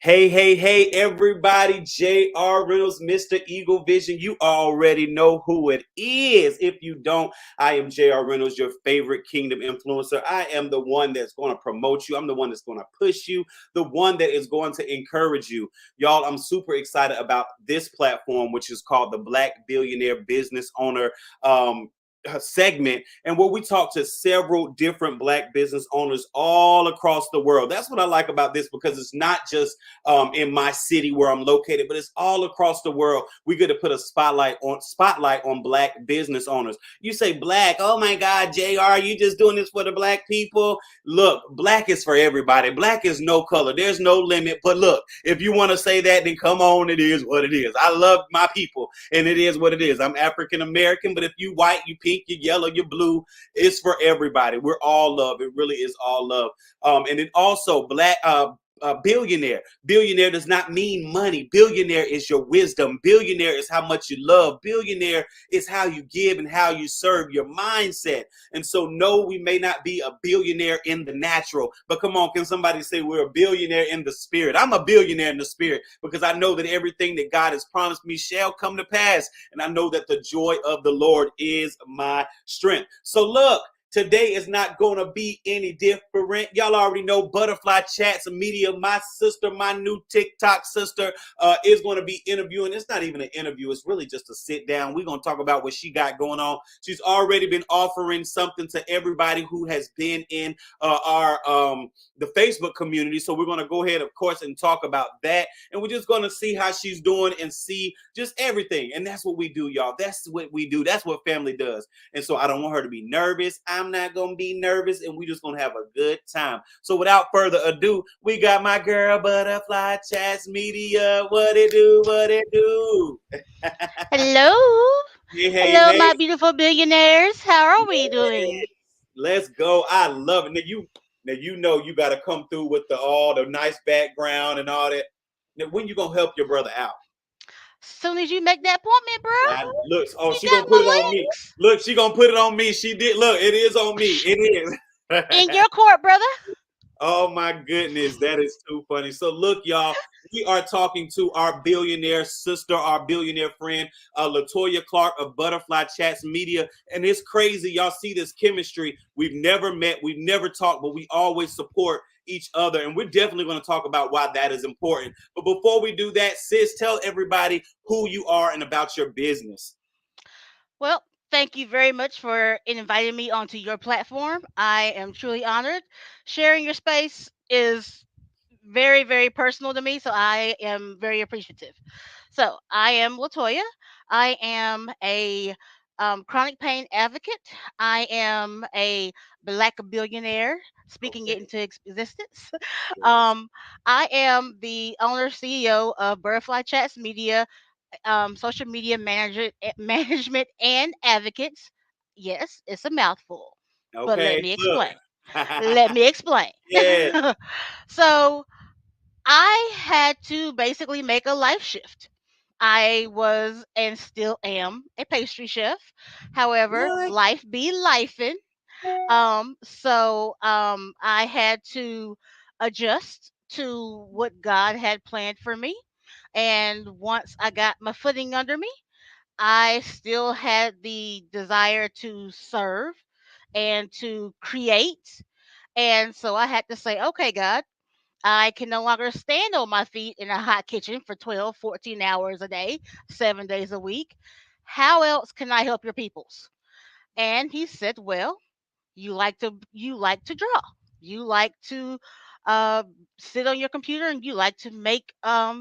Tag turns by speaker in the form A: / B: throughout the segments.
A: Hey, everybody. J.R. Reynolds, Mr. Eagle Vision. You already know who it is. If you don't, I am J.R. Reynolds, your favorite kingdom influencer. I am the one that's going to promote you. I'm the one that's going to push you, the one that is going to encourage you. Y'all, I'm super excited about this platform, which is called the Black Billionaire Business Owner segment, and where we talk to several different Black business owners all across the world. That's what I like about this, because it's not just in my city where I'm located, but it's all across the world. We get to put a spotlight on Black business owners. You say Black, oh my God, Jr., you just doing this for the Black people? Look, Black is for everybody. Black is no color. There's no limit. But look, if you want to say that, then come on. It is what it is. I love my people, and it is what it is. I'm African American, but if you white, you pink, you yellow, you blue, it's for everybody. We're all love. It really is all love. And then also Black. Billionaire. Billionaire does not mean money. Billionaire is your wisdom. Billionaire is how much you love. Billionaire is how you give and how you serve, your mindset. And so, no, we may not be a billionaire in the natural, but come on, can somebody say we're a billionaire in the spirit? I'm a billionaire in the spirit, because I know that everything that God has promised me shall come to pass. And I know that the joy of the Lord is my strength. So look, today is not going to be any different. Y'all already know Butterfly Chats Media. My sister, my new TikTok sister, is going to be interviewing. It's not even an interview. It's really just a sit down. We're going to talk about what she got going on. She's already been offering something to everybody who has been in our the Facebook community. So we're going to go ahead, of course, and talk about that. And we're just going to see how she's doing and see just everything. And that's what we do, y'all. That's what we do. That's what family does. And so I don't want her to be nervous. I'm not going to be nervous. And we're just going to have a good time. So without further ado, we got my girl, Butterfly Chats Media. What it do? What it do?
B: Hello.
A: Hey, hey,
B: Hello,
A: hey.
B: my beautiful billionaires. How are we doing?
A: Let's go. I love it. Now you know you got to come through with all the nice background and all that. Now, when you going to help your brother out?
B: Soon as you make that appointment, bro,
A: Look, oh,
B: you
A: she
B: got
A: gonna put it
B: my
A: on me.
B: links
A: Look, she gonna put it on me. She did. Look, it is on me. It is.
B: in your court, brother.
A: Oh my goodness, that is too funny. So look, y'all, we are talking to our billionaire sister, our billionaire friend, Latoya Clark of Butterfly Chats Media. And it's crazy. Y'all see this chemistry. We've never met, we've never talked, but we always support each other. And we're definitely going to talk about why that is important. But before we do that, sis, tell everybody who you are and about your business.
B: Well, thank you very much for inviting me onto your platform. I am truly honored. Sharing your space is very, very personal to me, so I am very appreciative. So, I am Latoya. I am a chronic pain advocate. I am a black billionaire, speaking it
A: Okay.
B: into existence.
A: Yes.
B: Um, I am the owner CEO of Butterfly Chats Media, social media manager, management and advocates. Yes, it's a mouthful, but let
A: Okay.
B: me
A: Look.
B: explain. Let me explain.
A: Yeah.
B: So, I had to basically make a life shift. I was and still am a pastry chef. However,
A: What?
B: life be lifing. I had to adjust to what God had planned for me. And once I got my footing under me, I still had the desire to serve and to create. And so I had to say, okay, God, I can no longer stand on my feet in a hot kitchen for 12, 14 hours a day, 7 days a week. How else can I help your peoples? And he said, well, you like to draw. You like to uh, sit on your computer and you like to make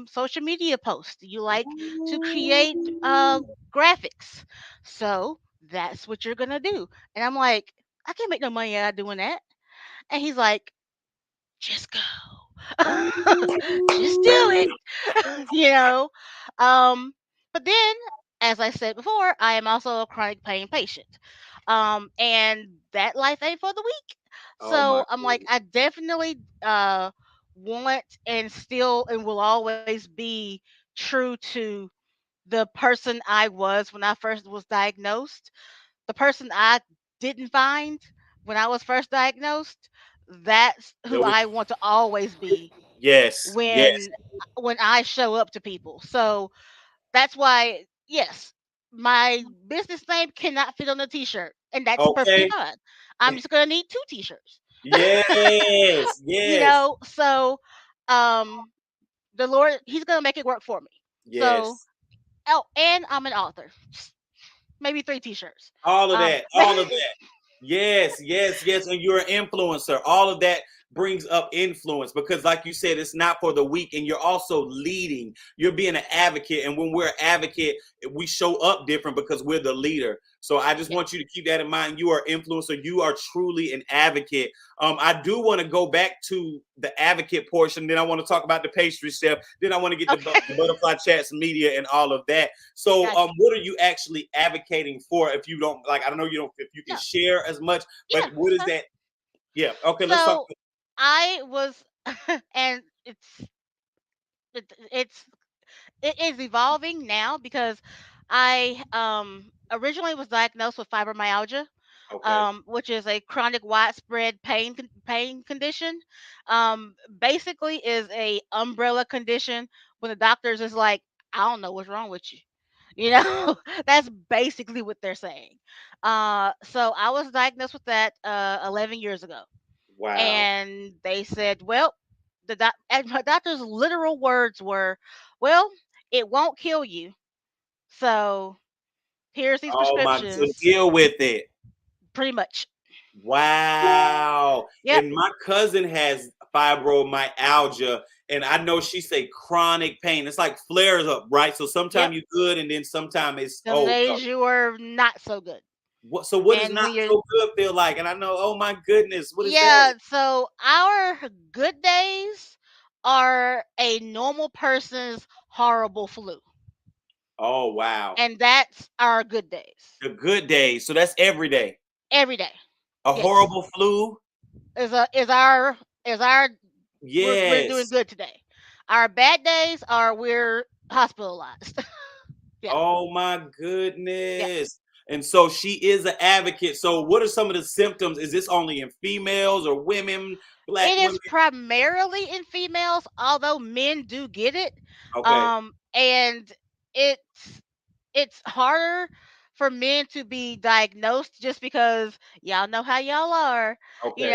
B: social media posts. You like to create graphics. So that's what you're gonna do. And I'm like, I can't make no money out of doing that. And he's like, just go. Just do it. you know. Um, but then, as I said before, I am also a chronic pain patient. And that life ain't for the weak.
A: Oh my
B: So I'm like,
A: goodness.
B: I definitely want and still and will always be true to the person I was when I first was diagnosed. The person I didn't find when I was first diagnosed, that's
A: There
B: who
A: we
B: I want to always be.
A: Yes. Yes.
B: when I show up to people. So that's why, yes, my business name cannot fit on a t-shirt, and that's perfectly
A: Okay.
B: fine. I'm just gonna need two t-shirts.
A: Yes. Yes.
B: So um the Lord, He's gonna make it work for me. So,
A: Yes.
B: oh, and I'm an author. Maybe three t-shirts.
A: All of
B: Um
A: that. All of that. Yes, yes, yes. And you're an influencer. All of that brings up influence because, like you said, it's not for the weak. And you're also leading. You're being an advocate. And when we're an advocate, we show up different because we're the leader. So I just
B: yeah.
A: want you to keep that in mind. You are an influencer. You are truly an advocate. I do want to go back to the advocate portion. Then I want to talk about the pastry chef. Then I want to get the
B: Okay.
A: butterfly chats media and all of that. So,
B: Gotcha.
A: what are you actually advocating for? If you don't like, I don't know, you don't. If you can
B: No.
A: share as much, but
B: Yeah,
A: what
B: that's
A: is
B: fine.
A: that? Yeah. Okay. Let's talk.
B: So I was and it's it is evolving now because I originally was diagnosed with fibromyalgia,
A: Okay.
B: which is a chronic widespread pain condition. Basically is a umbrella condition when the doctors is like, I don't know what's wrong with you. You know, that's basically what they're saying. So I was diagnosed with that 11 years ago,
A: Wow.
B: and they said, well, and my doctor's literal words were, well, it won't kill you, so here's these
A: Oh my. So
B: prescriptions.
A: deal with it.
B: Pretty much.
A: Wow.
B: Yep.
A: And my cousin has fibromyalgia, and I know she say chronic pain. It's like flares up, right? So
B: Yep.
A: sometimes you're good, and then sometimes it's
B: Some
A: oh no.
B: days you are not so good.
A: So what does
B: And
A: not
B: when you're,
A: so good feel like? And I know, oh my goodness, what is that?
B: yeah, so our good days are a normal person's horrible flu.
A: Oh wow.
B: And that's our good days.
A: The good days. So that's every day.
B: Every day.
A: A
B: Yes.
A: horrible flu.
B: Is our we're doing
A: Yes.
B: good today. Our bad days are we're hospitalized. Yeah.
A: Oh my
B: Yeah.
A: goodness. And so she is an advocate. So what are some of the symptoms? Is this only in females or women, black
B: It
A: women?
B: is primarily in females, although men do get it.
A: Okay.
B: And it's it's harder for men to be diagnosed just because y'all know how y'all are.
A: Okay.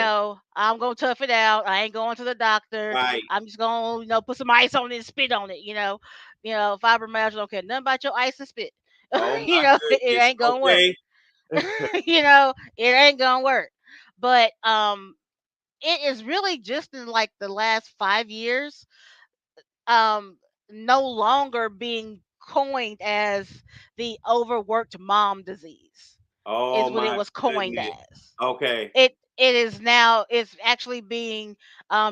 B: I'm gonna tough it out. I ain't going to the doctor.
A: Right.
B: I'm just gonna, put some ice on it and spit on it. Fibromyalgia don't care nothing about your ice and spit.
A: Oh my
B: It
A: goodness.
B: ain't gonna work.
A: Okay.
B: It ain't gonna work. But it is really just in like the last 5 years, um, no longer being coined as the overworked mom disease,
A: Oh
B: is what it
A: my
B: was coined
A: goodness.
B: as.
A: Okay.
B: It is now, it's actually being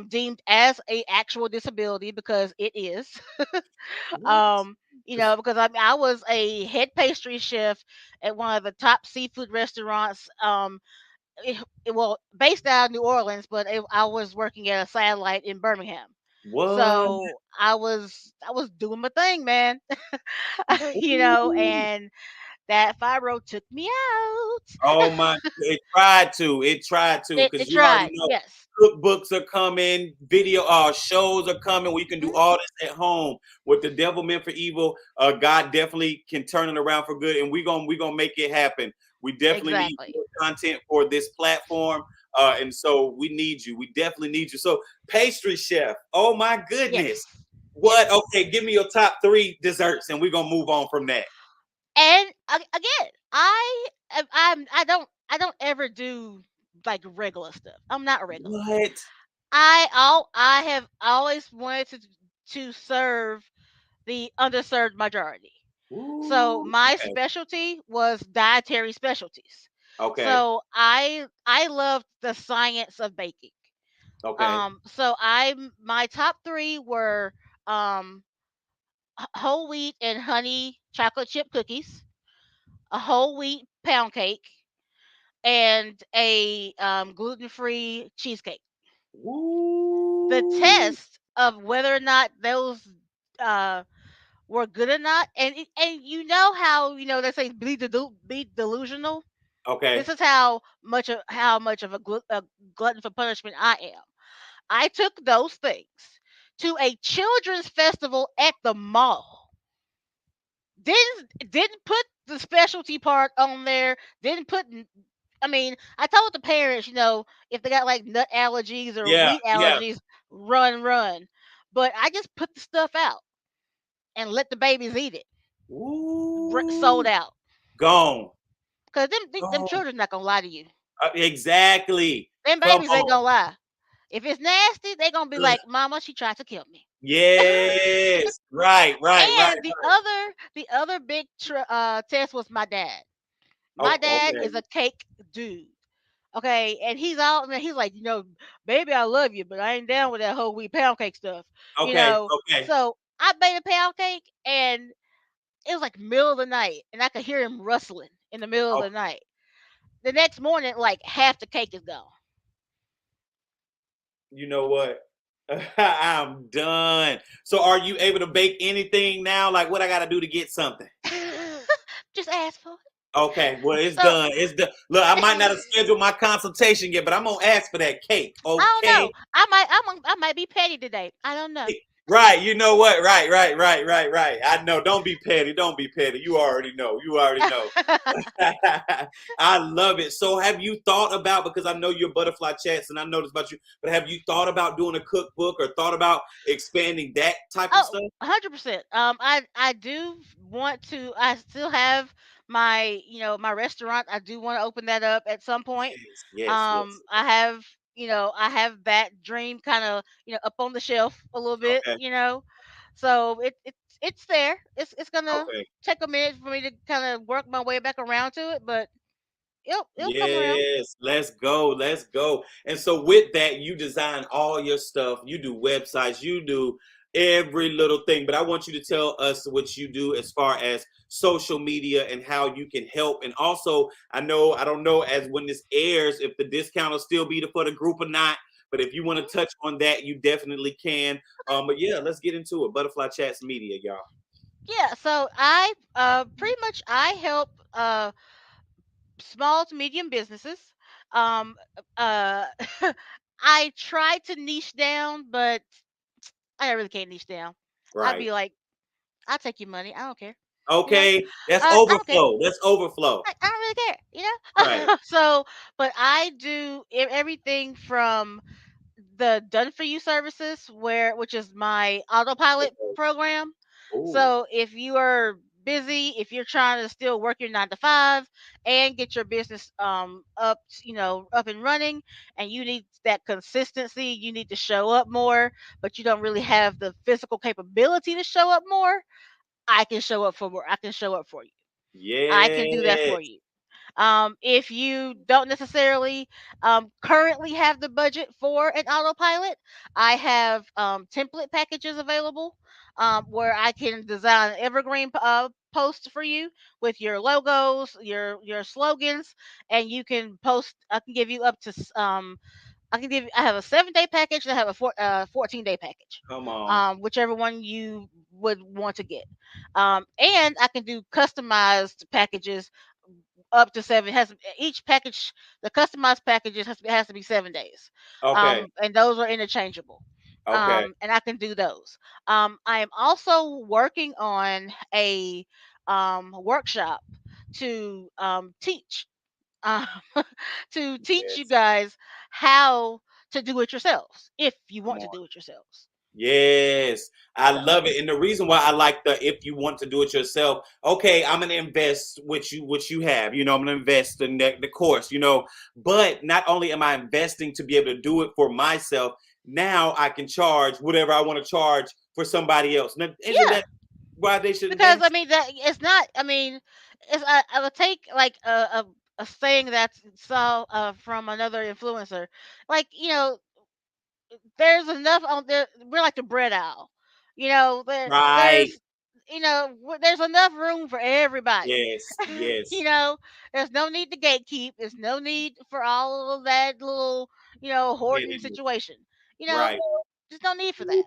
B: deemed as a actual disability because it is.
A: What?
B: um, because I was a head pastry chef at one of the top seafood restaurants. Well, based out of New Orleans, but I was working at a satellite in Birmingham.
A: What?
B: So I was doing my thing, man.
A: Ooh.
B: And that fibro took me out.
A: Oh my, it tried to. It tried to,
B: It
A: because
B: it
A: you already
B: tried,
A: know
B: yes.
A: cookbooks are coming, video shows are coming where you can do
B: Mhm.
A: all this at home. What the devil meant for evil, God definitely can turn it around for good, and we gonna make it happen. We definitely need
B: Exactly.
A: more content for this platform. And so we need you. We definitely need you. So pastry chef, oh my goodness.
B: Yes.
A: What?
B: Yes.
A: Okay, give me your top three desserts and we're gonna move on from that.
B: And again, I don't ever do like regular stuff. I'm not regular.
A: What?
B: I have always wanted to serve the underserved majority. So
A: Ooh,
B: my
A: okay.
B: specialty was dietary specialties.
A: Okay.
B: So I loved the science of baking.
A: Okay.
B: So I my top three were um whole wheat and honey chocolate chip cookies, a whole wheat pound cake, and a gluten free cheesecake. The
A: Woo.
B: test of whether or not those uh were good or not, and how they say be delusional.
A: Okay.
B: This is how much of a glutton for punishment I am. I took those things, to a children's festival at the mall. Didn't put the specialty part on there. Didn't put. I mean, I told the parents, if they got like nut allergies or
A: Yeah,
B: wheat
A: yeah.
B: allergies, run, run. But I just put the stuff out and let the babies eat it. Sold
A: Ooh,
B: out.
A: gone,
B: Cause them
A: gone.
B: children not gonna lie to you.
A: Exactly.
B: Them
A: Come
B: babies ain't
A: on.
B: gonna lie. If it's nasty, they gonna be
A: Ugh.
B: like, "Mama, she tried to kill me."
A: Yes. Right, right, right.
B: And the other big test was my dad. My
A: Oh,
B: dad
A: okay.
B: is a cake dude. Okay, and he's like, baby, I love you, but I ain't down with that whole wheat pound cake stuff.
A: Okay, okay.
B: So I made a pound cake, and it was like middle of the night, and I could hear him rustling in the middle of
A: Oh,
B: the night. The next morning, like half the cake is gone.
A: you know what? I'm done. So are you able to bake anything now? Like what I gotta do to get something?
B: Just ask for it.
A: Okay, well it's
B: So
A: done. It's done. Look, I might not have scheduled my consultation yet, but I'm gonna ask for that cake.
B: I don't
A: Okay.
B: know. I might be petty today. I don't know.
A: Right, you know what? Right, right, right, right, right. I know. Don't be petty. Don't be petty. You already know. You already know. I love it. So, have you thought about, because I know your butterfly chats and I noticed about you, but have you thought about doing a cookbook or thought about expanding that type of
B: Oh,
A: stuff?
B: 100%. I do want to. I still have my restaurant. I do want to open that up at some point.
A: Yes, yes, yes.
B: I have that dream kind of up on the shelf a little bit.
A: Okay,
B: So it's there. It's gonna
A: okay.
B: take a minute for me to kind of work my way back around to it, but it'll come around.
A: Yes, let's go. Let's go. And so with that, you design all your stuff. You do websites, you do every little thing. But I want you to tell us what you do as far as social media and how you can help. And also, I don't know as when this airs, if the discount will still be for the group or not. But if you want to
B: Mhm.
A: touch on that, you definitely can. But yeah, let's get into it. Butterfly Chats Media, y'all.
B: Yeah, so I pretty much I help small to medium businesses. Um, uh, I try to niche down, but I really can't niche down. I'd
A: Right.
B: be like, I'll take your money. I don't care. You know,
A: Okay. That's
B: I don't care.
A: overflow. That's overflow.
B: I don't really care.
A: Right.
B: So, but I do everything from the done for you services which is my autopilot program.
A: Oh,
B: So if you are busy, if you're trying to still work your 9 to 5 and get your business up and running, and you need that consistency, you need to show up more, but you don't really have the physical capability to show up more, I can show up for you. I can do that for
A: yes.
B: you. If you don't necessarily currently have the budget for an autopilot, I have template packages available where I can design evergreen posts for you with your logos, your slogans, and you can post. I can give you up to I have a 7-day package and I have a 14-day package,
A: Come on.
B: whichever one you would want to get. And I can do customized packages up to seven. Has each package, the customized packages has to be 7 days,
A: Okay.
B: and those are interchangeable.
A: Okay.
B: And I can do those. I am also working on a workshop to teach um, to teach you
A: Yes.
B: guys how to do it yourselves if you
A: Come
B: want to
A: on.
B: do it yourselves.
A: Yes. I
B: So
A: love it. And the reason why I like the if you want to do it yourself, okay, I'm gonna invest what you have. I'm gonna invest in the course. But not only am I investing to be able to do it for myself, now I can charge whatever I want to charge for somebody else. Now, isn't
B: yeah,
A: that why they should
B: because I
A: invest?
B: mean that it's not. I mean, I would take like a saying that saw from another influencer, like there's enough on there. We're like the bread aisle,
A: Right.
B: there's enough room for everybody.
A: Yes.
B: you
A: Yes.
B: know, there's no need to gatekeep. There's no need for all of that little hoarding
A: Pettiness.
B: situation. You know,
A: Right.
B: there's no need for that.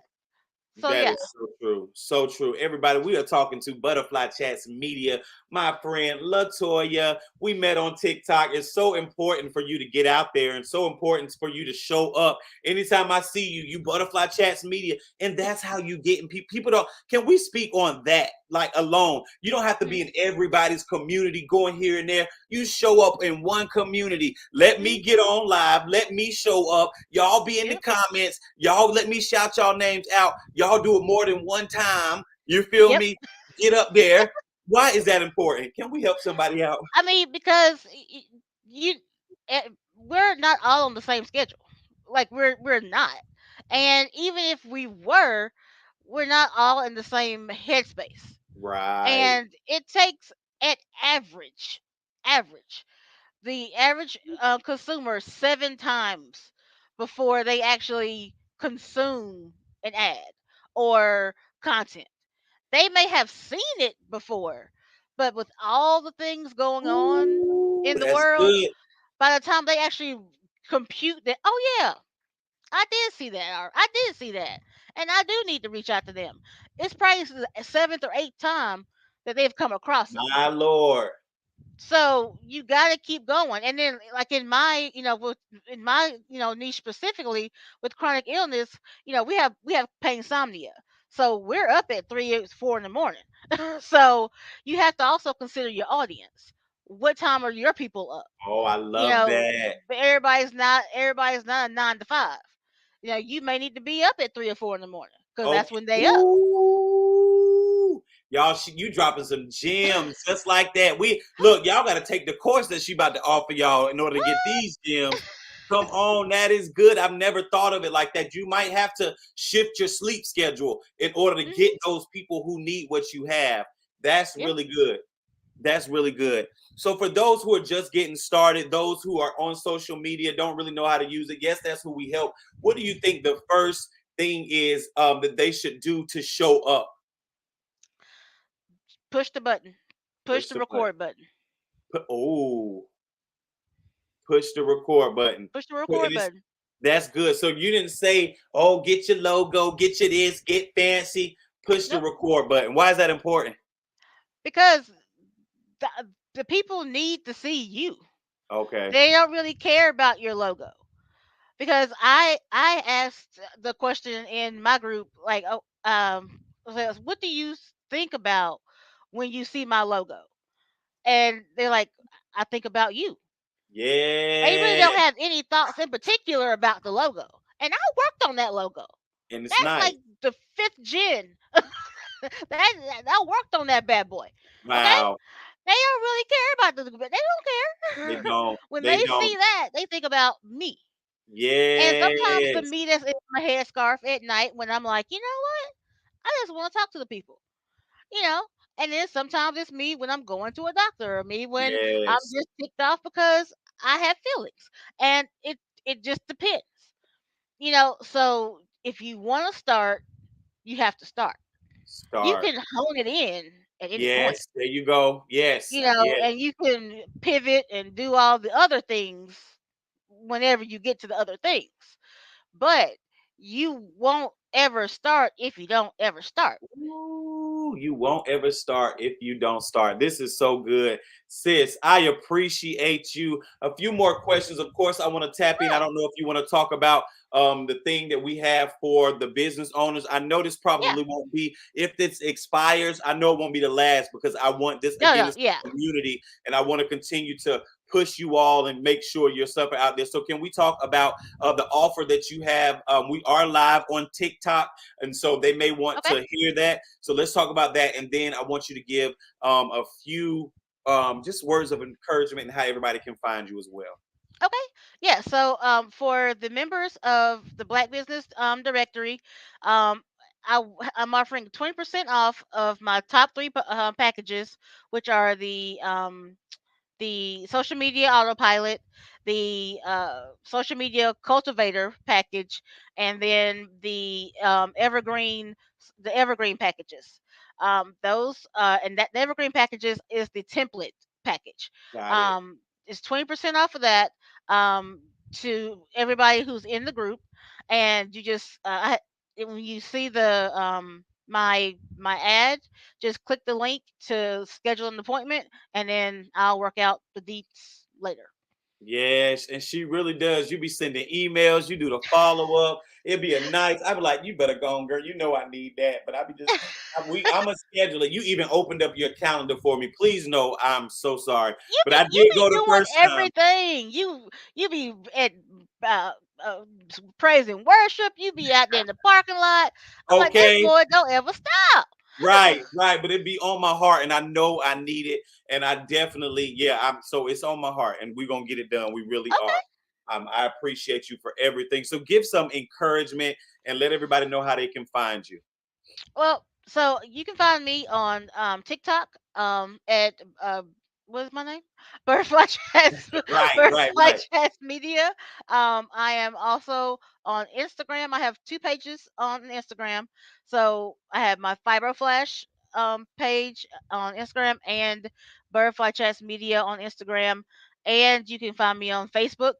B: So
A: That
B: yeah.
A: is so true. So true. Everybody, we are talking to Butterfly Chats Media, my friend Latoya. We met on TikTok. It's so important for you to get out there and so important for you to show up. Anytime I see you, you Butterfly Chats Media. And that's how you get in people. People don't, can we speak on that? Like alone. You don't have to
B: Hmm.
A: be in everybody's community going here and there. You show up in one community. Let
B: Hmm.
A: me get on live. Let me show up. Y'all be in the
B: Yep.
A: comments. Y'all let me shout y'all names out. Y'all do it more than one time. You feel
B: Yep.
A: me? Get up there. Why is that important? Can we help somebody out?
B: I mean, because you, we're not all on the same schedule. Like we're not, and even if we were, we're not all in the same headspace.
A: Right.
B: And it takes at average the average consumer 7 times before they actually consume an ad or content. They may have seen it before, but with all the things going on
A: Ooh,
B: in the
A: that's
B: world,
A: good.
B: by the time they actually compute that, oh yeah, I did see that, or I did see that, and I do need to reach out to them. It's probably the seventh or eighth time that they've come across it.
A: My Lord.
B: So you got to keep going. And then, like in my, in my, niche specifically with chronic illness, we have pain insomnia. So we're up at 3 4 in the morning. So you have to also consider your audience. What time are your people up?
A: Oh, I love that.
B: But everybody's not a 9 to 5. You may need to be up at 3 or 4 in the morning because that's
A: Okay.
B: when they up.
A: Ooh. Y'all, you dropping some gems just like that. We look, y'all got to take the course that she about to offer y'all in order to get
B: What?
A: these gems. Come on, that is good. I've never thought of it like that. You might have to shift your sleep schedule in order to get
B: Hmm.
A: those people who need what you have. That's
B: Yep.
A: really good. That's really good. So for those who are just getting started, those who are on social media don't really know how to use it. Yes, that's who we help. What do you think the first thing is that they should do to show up?
B: Push the button. Push
A: Push
B: the
A: the button.
B: record button.
A: Oh, push the record button.
B: Push the
A: And
B: record
A: it's,
B: button.
A: that's good. So you didn't say, "Oh, get your logo, get your this, get fancy." Push the
B: Nope.
A: record button. Why is that important?
B: Because the, the people need to see you.
A: Okay.
B: They don't really care about your logo. Because I asked the question in my group, like, oh, says, what do you think about when you see my logo? And they're like, I think about you. They really
A: Yeah,
B: don't have any thoughts in particular about the logo. And I worked on that logo.
A: and it's
B: That's
A: nice.
B: like the fifth gen. I worked on that bad boy. Okay?
A: Wow.
B: They don't really care about the, they
A: They
B: don't care.
A: don't.
B: When
A: They
B: they
A: don't.
B: see that, they think about me. And sometimes to
A: Yes.
B: me, that's in my headscarf at night when I'm like, you know what? I just want to talk to the people, you know? And then sometimes it's me when I'm going to a doctor or me when I'm
A: Yes.
B: just ticked off because I have feelings. And it just depends, So if you want to start, you have to start. You
A: Start.
B: can hone it in at any point,
A: Yes. There you go. Yes. Yes.
B: and you can pivot and do all the other things whenever you get to the other things. But you won't ever start if you don't ever start.
A: Ooh, you won't ever start if you don't start. This is so good. Sis, I appreciate you. A few more questions. Of course, I want to tap in. I
B: Yeah,
A: don't know if you want to talk about the thing that we have for the business owners. I know this
B: yeah,
A: probably won't be, if this expires, I know it won't be the last because I want this,
B: no,
A: again,
B: no,
A: it's
B: yeah.
A: a community and I want to continue to push you all and make sure your stuff are out there. So can we talk about the offer that you have? We are live on TikTok, and so they may want
B: Okay,
A: to hear that. So let's talk about that, and then I want you to give a few just words of encouragement and how everybody can find you as well.
B: okay, yeah. So, for the members of the Black Business Directory, um, I'm offering 20% off of my top three packages, which are the social media autopilot, the social media cultivator package, and then the evergreen packages. Those and that the evergreen packages is the template package.
A: Got it.
B: Um, it's 20% off of that um, to everybody who's in the group, and you just when you see the my ad, just click the link to schedule an appointment, and then I'll work out the deets later.
A: Yes, and she really does. You be sending emails, you do the follow up. It'd be a nice. I'd be like, you better go on, girl. You know I need that. But I be just, I'm a scheduler. You even opened up your calendar for me. Please know I'm so sorry. But I
B: You
A: did
B: be
A: go the
B: doing
A: first time.
B: everything. You be at uh, praise and worship. You be out there in the parking lot. I'm like, this
A: Okay.
B: boy don't ever stop.
A: Right, right. But it'd be on my heart, and I know I need it. And I definitely, yeah, I'm so it's on my heart, and we're gonna get it done. We really are.
B: Okay.
A: I appreciate you for everything. So give some encouragement and let everybody know how they can find you.
B: Well, so you can find me on TikTok at what is my name? Butterfly Chats,
A: Right, right,
B: Butterfly
A: right.
B: Chats Media. I am also on Instagram. I have two pages on Instagram. So I have my Fibro Flash page on Instagram and Butterfly Chats Media on Instagram. And you can find me on Facebook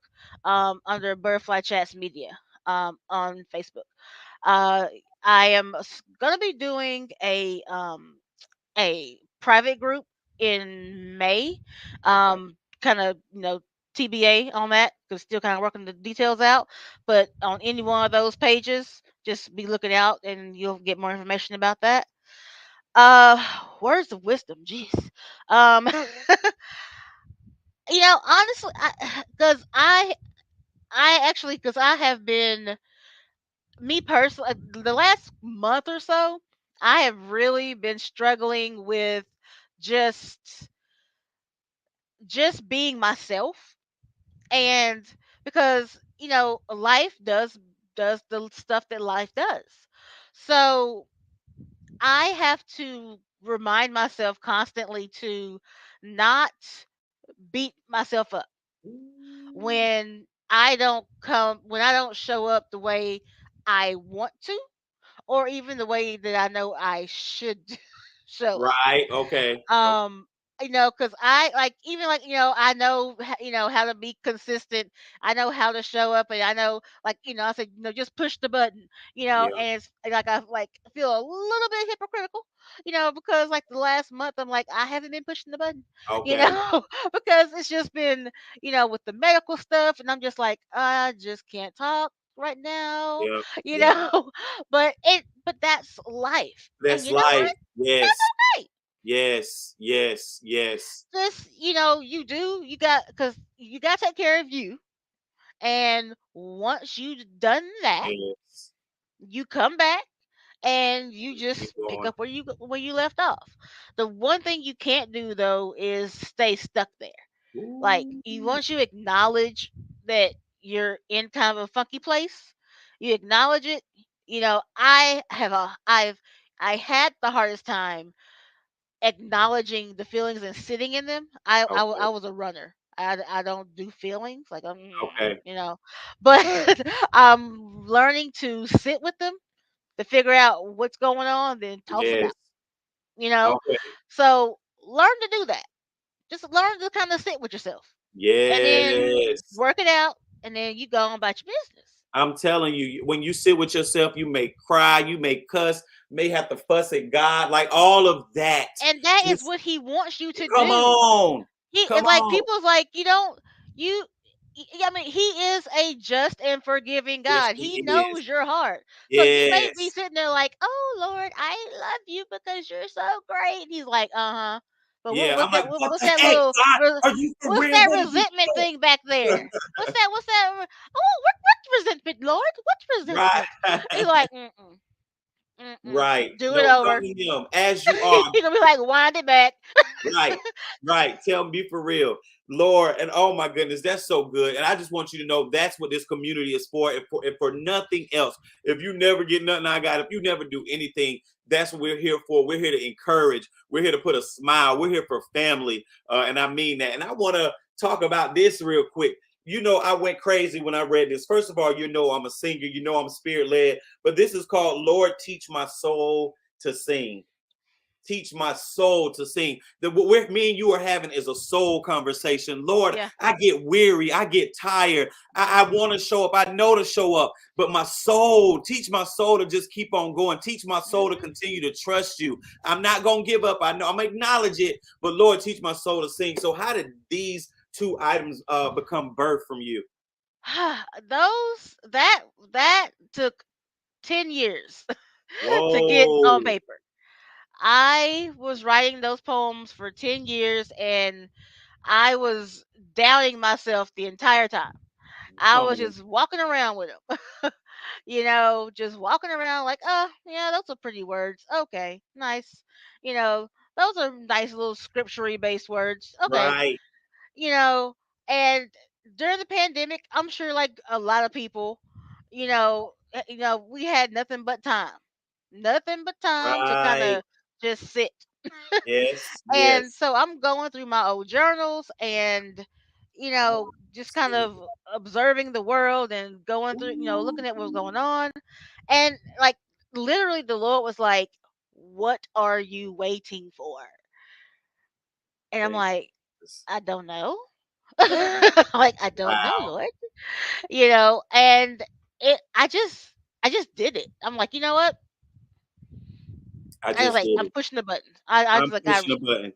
B: under Butterfly Chats Media on Facebook. Uh, I am gonna be doing a private group in May.
A: Okay.
B: Kind of TBA on that because still kind of working the details out. But on any one of those pages, just be looking out and you'll get more information about that. Uh, words of wisdom, jeez. Um, honestly, because I actually because I have been me personally, the last month or so, I have really been struggling with just just being myself, and because life does the stuff that life does. So I have to remind myself constantly to not beat myself up
A: Ooh.
B: when I don't show up the way I want to, or even the way that I know I should show up.
A: Right. Okay. Okay.
B: Um, because I like even like I know how to be consistent. I know how to show up, and I know like I said just push the button.
A: Yeah.
B: And it's like I like feel a little bit hypocritical. Because like the last month I'm like I haven't been pushing the button. You
A: Okay.
B: know, because it's just been with the medical stuff, and I'm just like I just can't talk right now.
A: Yeah.
B: You
A: Yeah.
B: know, but that's life, and
A: That's
B: you know what?
A: life.
B: That's
A: Yes.
B: okay.
A: Yes. Yes. Yes.
B: Just because you got to take care of you, and once you've done that,
A: Yes.
B: you come back and you
A: Keep
B: just pick
A: going.
B: up where you left off. The one thing you can't do though is stay stuck there. Like
A: Ooh.
B: you once you acknowledge that you're in kind of a funky place, you acknowledge it. I had the hardest time acknowledging the feelings and sitting in them. I
A: Okay.
B: was a runner. I don't do feelings like
A: Okay.
B: but I'm learning to sit with them to figure out what's going on, then toss them
A: Yes.
B: out. You know,
A: Okay.
B: so learn to do that. Just learn to kind of sit with yourself, and then
A: Yes.
B: work it out, and then you go on about your business.
A: I'm telling you, when you sit with yourself, you may cry, you may cuss, may have to fuss at God, like all of that.
B: And that is
A: Just
B: what he wants you to
A: come
B: do.
A: on.
B: He
A: Come
B: it's like
A: on.
B: people's like you don't you. I mean, he is a just and forgiving
A: Yes,
B: God.
A: he
B: He
A: is.
B: knows your heart. So you may be
A: Yes.
B: sitting there like, "Oh Lord, I love you because you're so great." And he's like, "Uh huh." But
A: Yeah. I'm like,
B: what's
A: hey,
B: that
A: hey,
B: little
A: God, are you for
B: what's
A: real?
B: that
A: What are you
B: resentment
A: doing?
B: thing back there? What's that? Oh, what resentment, Lord? What's
A: Right.
B: resentment? He's like, mm.
A: Right.
B: Do it
A: No, come
B: over.
A: to him as you are.
B: He's gonna be like, wind it back.
A: Right, right. Tell me for real, Lord. And oh my goodness, that's so good. And I just want you to know that's what this community is for. If for nothing else, if you never get nothing I got, if you never do anything, that's what we're here for. We're here to encourage. We're here to put a smile. We're here for family, and I mean that. And I want to talk about this real quick. I went crazy when I read this. First of all, I'm a singer. I'm spirit led. But this is called "Lord, Teach My Soul to Sing." teach my soul to sing. That what me and you are having is a soul conversation. Lord,
B: Yeah.
A: I get weary, I get tired. I want to show up. I know to show up, but my soul, teach my soul to just keep on going. Teach my soul to
B: Hmm.
A: continue to trust you. I'm not gonna give up. I know I'm gonna acknowledge it, but Lord, teach my soul to sing. So, how did these two items become birth from you?
B: Those that took 10 years to get on
A: Whoa,
B: paper. I was writing those poems for 10 years and I was doubting myself the entire time. I
A: come
B: was
A: on,
B: just walking around with them. Just walking around like, oh, yeah, those are pretty words. Okay, nice. You know, those are nice little scripture based words. Okay,
A: right,
B: you know, and during the pandemic, I'm sure like a lot of people, we had nothing but time to kind
A: right,
B: of just sit.
A: yes,
B: And
A: yes,
B: so I'm going through my old journals and,
A: come on,
B: just kind
A: sing.
B: of observing the world and going through,
A: Ooh,
B: looking at what's going on. And like literally the Lord was like, "What are you waiting for?" And I'm
A: thank
B: like,
A: you.
B: "I don't know." Like, I don't know,
A: Wow,
B: Lord. And I just did it. I'm like, you know what?
A: I
B: I was
A: just
B: like,
A: did
B: I'm
A: it.
B: pushing the button. I
A: I'm
B: was like,
A: pushing a button.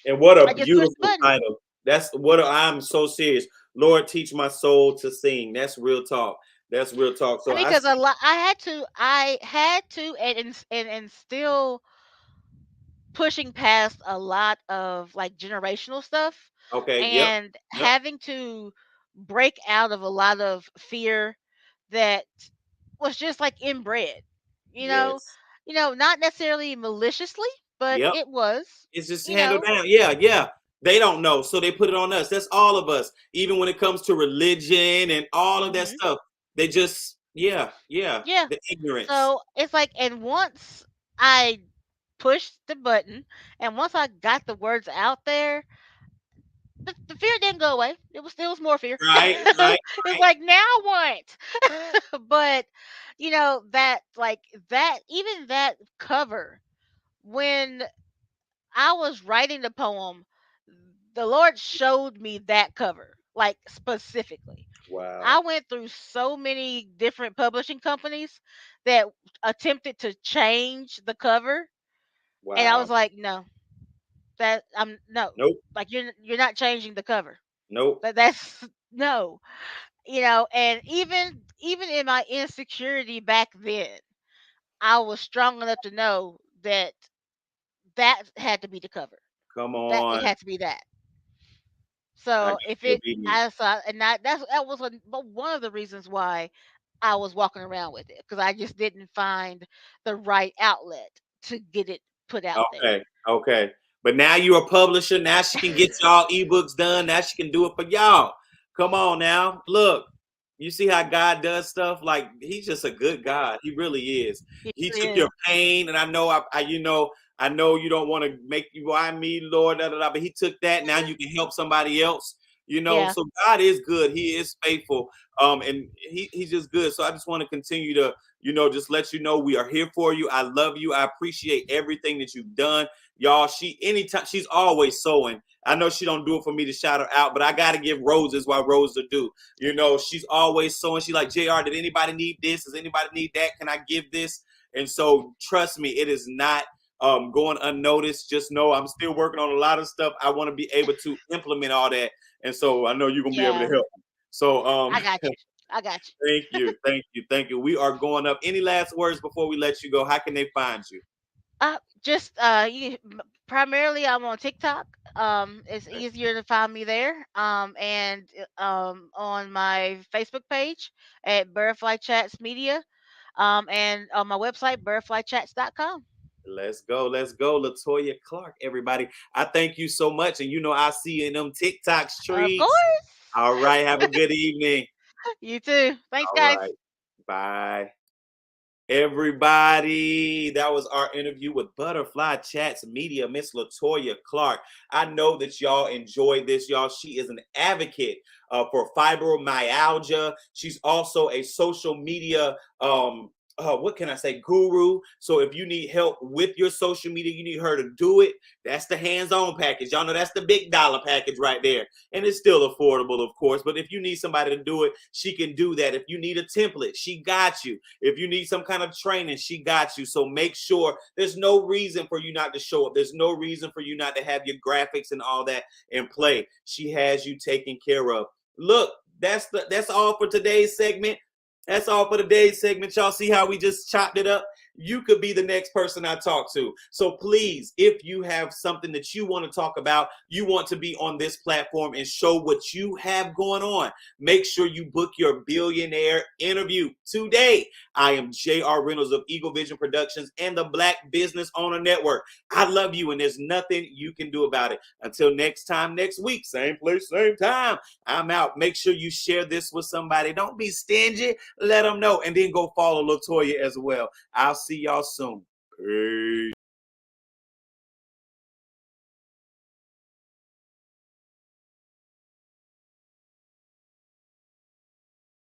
A: And what
B: I
A: a
B: just pushed the
A: beautiful
B: button.
A: title. That's what I'm so serious. Lord, teach my soul to sing. That's real talk. That's real talk.
B: I
A: So
B: mean,
A: I
B: because a
A: see.
B: lot, I had to, and still pushing past a lot of like generational stuff,
A: Okay. Yep.
B: and
A: Yep.
B: having to break out of a lot of fear that was just like inbred. You know,
A: Yes.
B: not necessarily maliciously, but
A: Yep.
B: it was.
A: It's just
B: You
A: handled
B: know.
A: down. Yeah. Yeah. They don't know. So they put it on us. That's all of us. Even when it comes to religion and all of that
B: Hmm.
A: stuff, they just, yeah. Yeah.
B: Yeah.
A: The ignorance.
B: So it's like, and once I pushed the button, and once I got the words out there, the fear didn't go away. It was more fear.
A: Right. Right.
B: It's
A: Right.
B: like, now what? But that, like, that, even that cover, when I was writing the poem, the Lord showed me that cover, like, specifically. I
A: Wow.
B: went through so many different publishing companies that attempted to change the cover, and I
A: Wow.
B: was like, no, that I'm no,
A: Nope.
B: like, you're not changing the cover.
A: Nope.
B: That's no, and even in my insecurity back then, I was strong enough to know that that had to be the cover.
A: Come
B: That it
A: on.
B: had to be that.
A: I
B: So
A: gotta
B: if
A: be
B: it,
A: obedient.
B: I saw, and that was one of the reasons why I was walking around with it, because I just didn't find the right outlet to get it put out there.
A: Okay, okay. But now you're a publisher. Now she can get y'all ebooks done. Now she can do it for y'all. Come on now. Look, you see how God does stuff? Like he's just a good God. He really is.
B: It
A: He
B: really
A: took your
B: is.
A: pain, and I know I know you don't want to make you why me, Lord, da, da, da, but he took that. Now
B: Mhm.
A: you can help somebody else.
B: Yeah.
A: So God is good. He is faithful. And he's just good. So I just want to continue to just let you know we are here for you. I love you. I appreciate everything that you've done. Y'all, anytime she's always sewing. I know she don't do it for me to shout her out, but I gotta give roses while roses are due. She's always sewing. She like, JR, did anybody need this? Does anybody need that? Can I give this? And so trust me, it is not going unnoticed. Just know I'm still working on a lot of stuff. I want to be able to implement all that. And so I know you're gonna be able to
B: Yeah.
A: help. So
B: I got you. I got you.
A: thank you, thank you, thank you. We are going up. Any last words before we let you go? How can they find you?
B: Just primarily I'm on TikTok. It's
A: Okay.
B: easier to find me there. And on my Facebook page at Butterfly Chats Media. And on my website butterflychats.com.
A: Let's go. Let's go. Latoya Clark, everybody. I thank you so much. And I see you in them TikTok
B: Of
A: streets.
B: course.
A: All right. Have a good evening.
B: You too. Thanks,
A: All right.
B: guys.
A: Bye. Everybody, that was our interview with Butterfly Chats Media, Miss Latoya Clark. I know that y'all enjoyed this, y'all. She is an advocate for fibromyalgia. She's also a social media what can I say, guru. So if you need help with your social media, you need her to do it. That's the hands-on package. Y'all know that's the big dollar package right there. And it's still affordable, of course. But if you need somebody to do it, she can do that. If you need a template, she got you. If you need some kind of training, she got you. So make sure there's no reason for you not to show up. There's no reason for you not to have your graphics and all that in play. She has you taken care of. Look, that's all for today's segment. That's all for today's segment. Y'all see how we just chopped it up? You could be the next person I talk to. So please, if you have something that you want to talk about, you want to be on this platform and show what you have going on, make sure you book your billionaire interview today. I am J.R. Reynolds of Eagle Vision Productions and the Black Business Owner Network. I love you, and there's nothing you can do about it. Until next time, next week, same place, same time, I'm out. Make sure you share this with somebody. Don't be stingy. Let them know. And then go follow Latoya as well. I'll see y'all soon. Peace.